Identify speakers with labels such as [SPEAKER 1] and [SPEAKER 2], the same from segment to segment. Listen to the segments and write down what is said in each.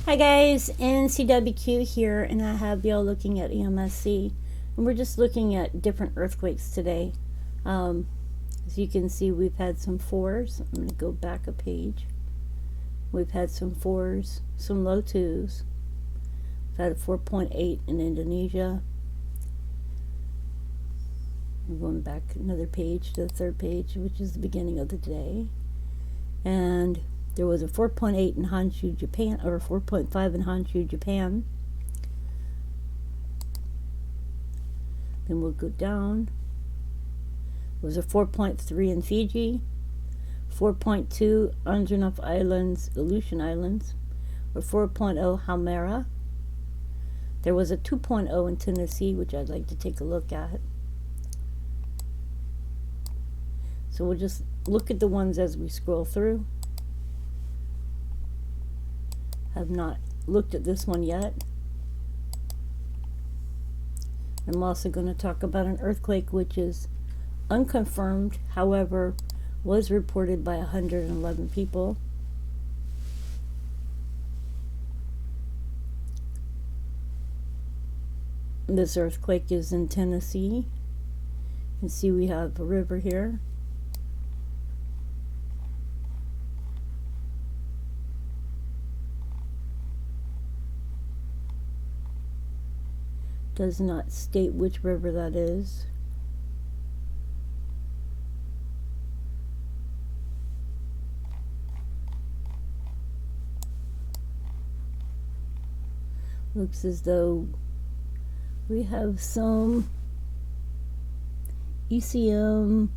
[SPEAKER 1] Hi guys, NCWQ here, and I have y'all looking at EMSC, and we're just looking at different earthquakes today. As you can see, we've had some 4s. I'm going to go back a page. We've had some 4s, some low 2s. We've had a 4.8 in Indonesia. We're going back another page to the third page, which is the beginning of the day. And there was a 4.8 in Honshu, Japan, or 4.5 in Honshu, Japan. Then we'll go down. There was a 4.3 in Fiji, 4.2 Andronov Islands, Aleutian Islands, or 4.0 Halmara. There was a 2.0 in Tennessee, which I'd like to take a look at. So we'll just look at the ones as we scroll through. Have not looked at this one yet. I'm also going to talk about an earthquake which is unconfirmed, however, was reported by 111 people. This earthquake is in Tennessee. You can see we have a river here. Does not state which river that is. Looks as though we have some ECM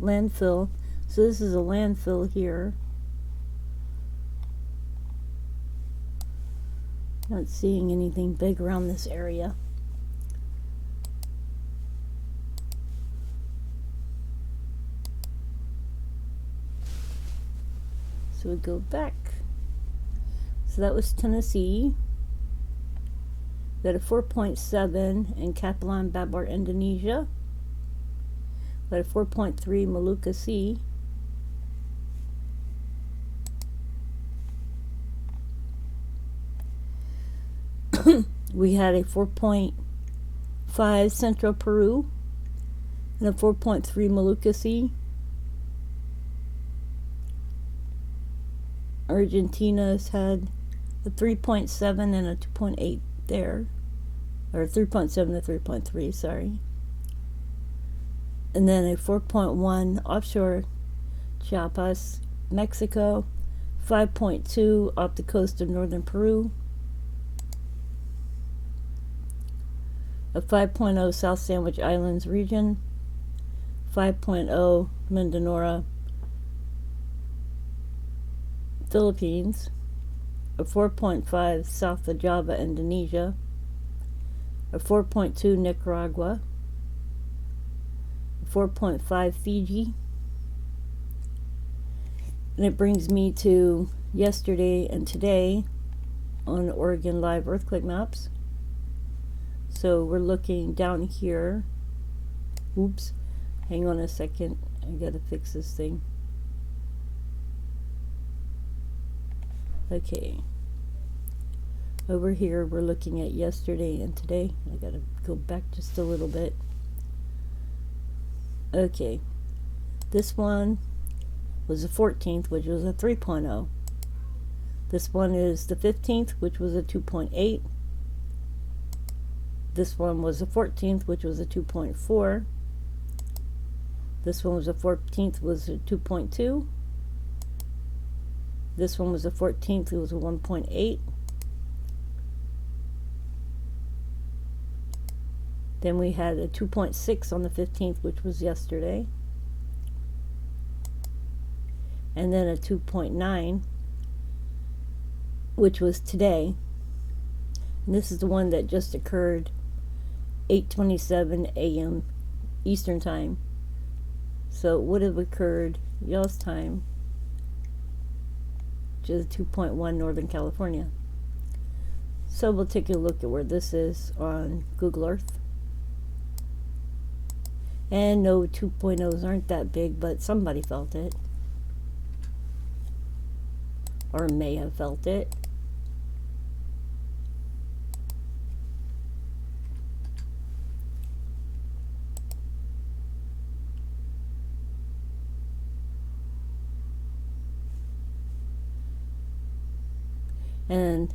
[SPEAKER 1] landfill. So this is a landfill here. Not seeing anything big around this area. So we go back. So that was Tennessee. We had a 4.7 in Kepulauan Babar, Indonesia. We had a 4.3 Maluku Sea. We had a 4.5 Central Peru and a 4.3 Maluku Sea. Argentina's had a 3.7 and a 2.8 there, or 3.7 to 3.3, sorry. And then a 4.1 offshore Chiapas, Mexico, 5.2 off the coast of northern Peru, a 5.0 South Sandwich Islands region, 5.0 Mindanao, Philippines, a 4.5 south of Java, Indonesia, a 4.2 Nicaragua, a 4.5 Fiji, and it brings me to yesterday and today on Oregon Live earthquake maps. So we're looking down here. Oops, hang on a second, I gotta fix this thing. Okay, over here we're looking at yesterday and today. I gotta go back just a little bit. Okay, this one was the 14th, which was a 3.0. This one is the 15th, which was a 2.8. This one was the 14th, which was a 2.4. This one was the 14th, was a 2.2. This one was the 14th, it was a 1.8. Then we had a 2.6 on the 15th, which was yesterday. And then a 2.9, which was today. And this is the one that just occurred 8:27 a.m. Eastern Time. So it would have occurred y'all's time, which is 2.1 Northern California. So we'll take a look at where this is on Google Earth. And no, 2.0s aren't that big, but somebody felt it. Or may have felt it. And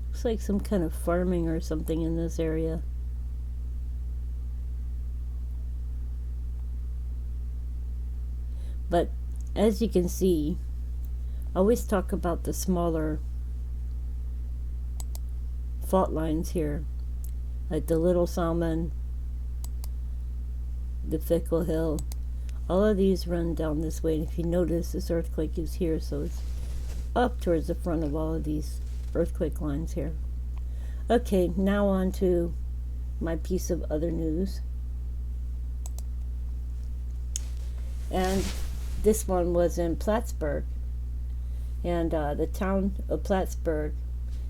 [SPEAKER 1] looks like some kind of farming or something in this area. But as you can see, I always talk about the smaller fault lines here, like the Little Salmon, the Fickle Hill. All of these run down this way, and if you notice, this earthquake is here, so it's up towards the front of all of these earthquake lines here. Okay, now on to my piece of other news. And this one was in Plattsburgh, and the town of Plattsburgh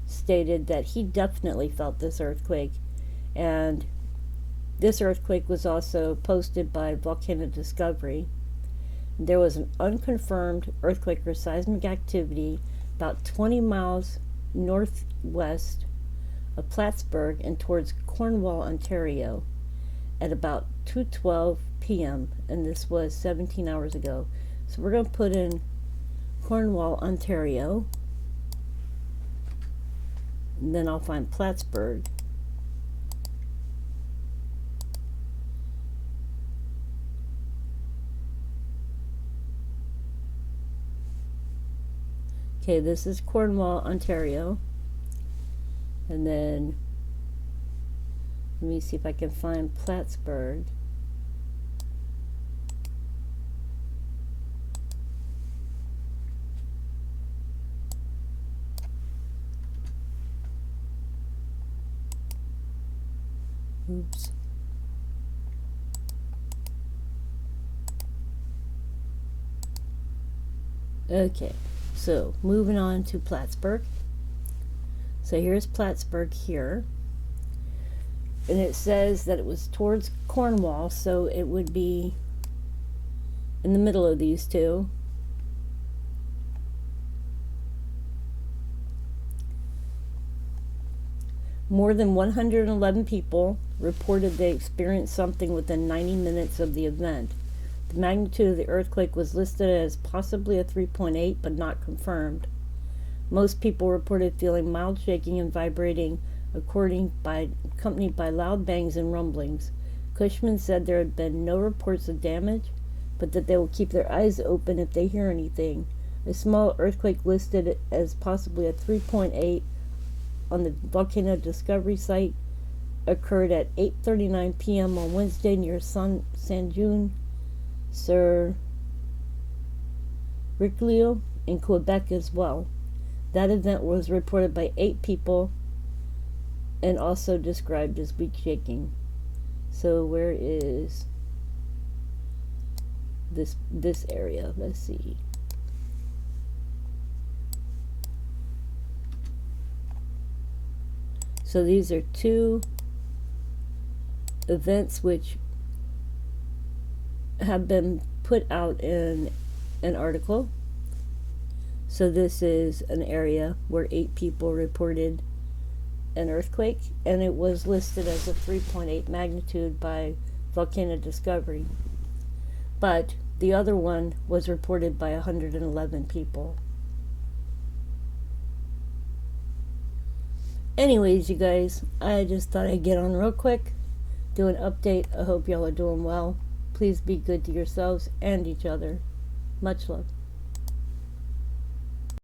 [SPEAKER 1] stated that he definitely felt this earthquake, and this earthquake was also posted by Volcano Discovery. There was an unconfirmed earthquake or seismic activity about 20 miles northwest of Plattsburgh and towards Cornwall, Ontario, at about 2:12 p.m. and this was 17 hours ago. So we're going to put in Cornwall, Ontario, and then I'll find Plattsburgh. Okay, this is Cornwall, Ontario. And then let me see if I can find Plattsburgh. Oops. Okay, so moving on to Plattsburgh. So here's Plattsburgh here. And it says that it was towards Cornwall, so it would be in the middle of these two. More than 111 people reported they experienced something within 90 minutes of the event. The magnitude of the earthquake was listed as possibly a 3.8, but not confirmed. Most people reported feeling mild shaking and vibrating, accompanied by loud bangs and rumblings. Cushman said there had been no reports of damage, but that they will keep their eyes open if they hear anything. A small earthquake listed as possibly a 3.8 on the Volcano Discovery site occurred at 8:39 p.m. on Wednesday near Saint-Jean-sur-Richelieu in Quebec as well. That event was reported by 8 people and also described as weak shaking. So where is this area? Let's see. So these are 2 events which have been put out in an article. So this is an area where 8 people reported an earthquake, and it was listed as a 3.8 magnitude by Volcano Discovery. But the other one was reported by 111 people. Anyways, you guys, I just thought I'd get on real quick, do an update. I hope y'all are doing well. Please be good to yourselves and each other. Much love.